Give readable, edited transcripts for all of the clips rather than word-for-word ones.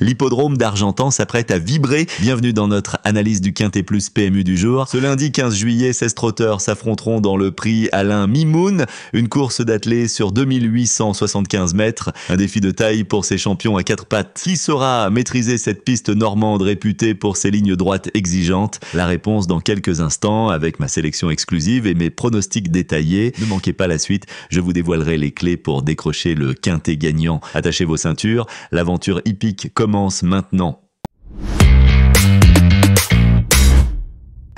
L'hippodrome d'Argentan s'apprête à vibrer. Bienvenue dans notre analyse du Quintet Plus PMU du jour. Ce lundi 15 juillet, 16 trotteurs s'affronteront dans le prix Alain Mimoun, une course d'athlée sur 2875 mètres. Un défi de taille pour ces champions à quatre pattes. Qui saura maîtriser cette piste normande réputée pour ses lignes droites exigeantes? La réponse dans quelques instants avec ma sélection exclusive et mes pronostics détaillés. Ne manquez pas la suite, je vous dévoilerai les clés pour décrocher le Quintet gagnant. Attachez vos ceintures, l'aventure hippique commence maintenant.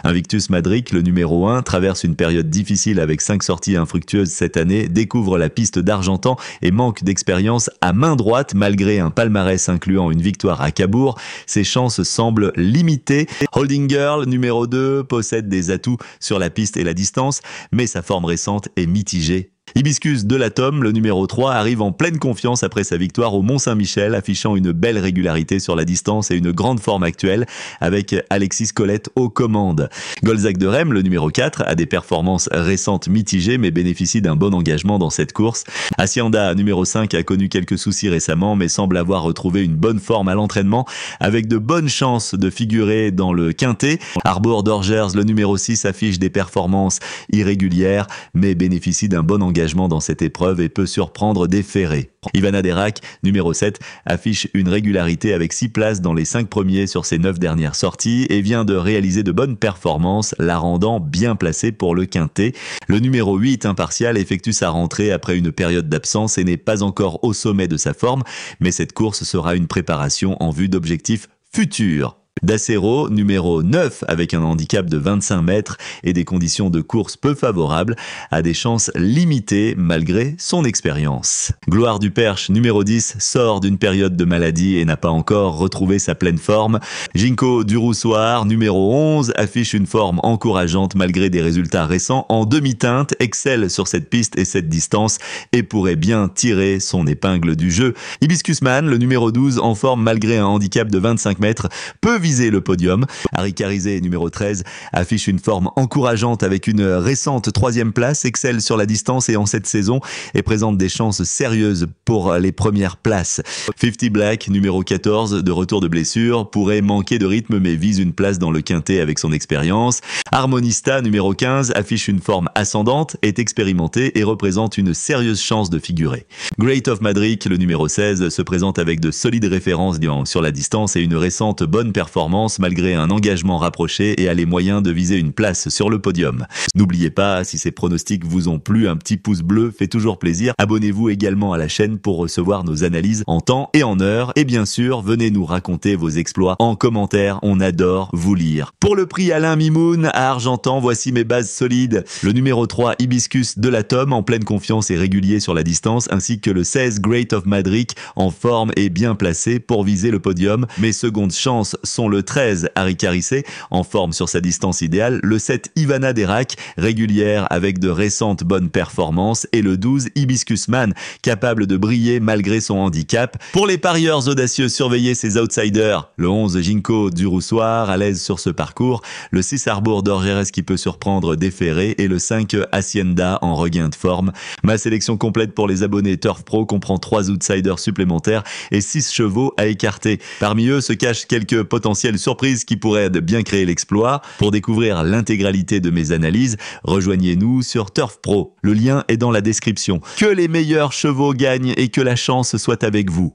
Invictus Madric, le numéro 1, traverse une période difficile avec 5 sorties infructueuses cette année, découvre la piste d'Argentan et manque d'expérience à main droite malgré un palmarès incluant une victoire à Cabourg. Ses chances semblent limitées. Holding Girl, numéro 2, possède des atouts sur la piste et la distance, mais sa forme récente est mitigée. Hibiscus de l'Atome, le numéro 3, arrive en pleine confiance après sa victoire au Mont-Saint-Michel, affichant une belle régularité sur la distance et une grande forme actuelle avec Alexis Colette aux commandes. Golzac de Rem, le numéro 4, a des performances récentes mitigées mais bénéficie d'un bon engagement dans cette course. Hacienda, numéro 5, a connu quelques soucis récemment mais semble avoir retrouvé une bonne forme à l'entraînement avec de bonnes chances de figurer dans le Quintet. Arbor d'Orgers, le numéro 6, affiche des performances irrégulières mais bénéficie d'un bon engagement dans cette épreuve et peut surprendre des ferrés. Ivana Derac, numéro 7, affiche une régularité avec 6 places dans les 5 premiers sur ses 9 dernières sorties et vient de réaliser de bonnes performances, la rendant bien placée pour le Quintet. Le numéro 8, Impartial, effectue sa rentrée après une période d'absence et n'est pas encore au sommet de sa forme, mais cette course sera une préparation en vue d'objectifs futurs. D'Acero, numéro 9, avec un handicap de 25 mètres et des conditions de course peu favorables, a des chances limitées malgré son expérience. Gloire du Perche, numéro 10, sort d'une période de maladie et n'a pas encore retrouvé sa pleine forme. Ginkgo du Roussoir, numéro 11, affiche une forme encourageante malgré des résultats récents en demi-teinte, excelle sur cette piste et cette distance et pourrait bien tirer son épingle du jeu. Hibiscus Man, le numéro 12, en forme malgré un handicap de 25 mètres, peut viser le podium. Harry Carizé, numéro 13, affiche une forme encourageante avec une récente 3e place, excelle sur la distance et en cette saison et présente des chances sérieuses pour les premières places. 50 Black, numéro 14, de retour de blessure, pourrait manquer de rythme mais vise une place dans le Quintet avec son expérience. Harmonista, numéro 15, affiche une forme ascendante, est expérimenté et représente une sérieuse chance de figurer. Great of Madric, le numéro 16, se présente avec de solides références sur la distance et une récente bonne performance malgré un engagement rapproché et a les moyens de viser une place sur le podium. N'oubliez pas, si ces pronostics vous ont plu, un petit pouce bleu fait toujours plaisir. Abonnez-vous également à la chaîne pour recevoir nos analyses en temps et en heure. Et bien sûr, venez nous raconter vos exploits en commentaire, on adore vous lire. Pour le prix Alain Mimoun à Argentan, voici mes bases solides. Le numéro 3, Hibiscus de l'Atome, en pleine confiance et régulier sur la distance, ainsi que le 16, Great of Madric, en forme et bien placé pour viser le podium. Mes secondes chances sont le 13, Harry Carizé, en forme sur sa distance idéale, le 7, Ivana Derac, régulière avec de récentes bonnes performances, et le 12, Hibiscus Man, capable de briller malgré son handicap. Pour les parieurs audacieux, surveillez ses outsiders. Le 11, Ginkgo du Roussoir, à l'aise sur ce parcours, le 6, Arbor d'Orgers qui peut surprendre des ferrés, et le 5, Hacienda en regain de forme. Ma sélection complète pour les abonnés Turf Pro comprend 3 outsiders supplémentaires et 6 chevaux à écarter. Parmi eux se cachent quelques potentielles surprises qui pourraient bien créer l'exploit. Pour découvrir l'intégralité de mes analyses, rejoignez-nous sur Turf Pro. Le lien est dans la description. Que les meilleurs chevaux gagnent et que la chance soit avec vous.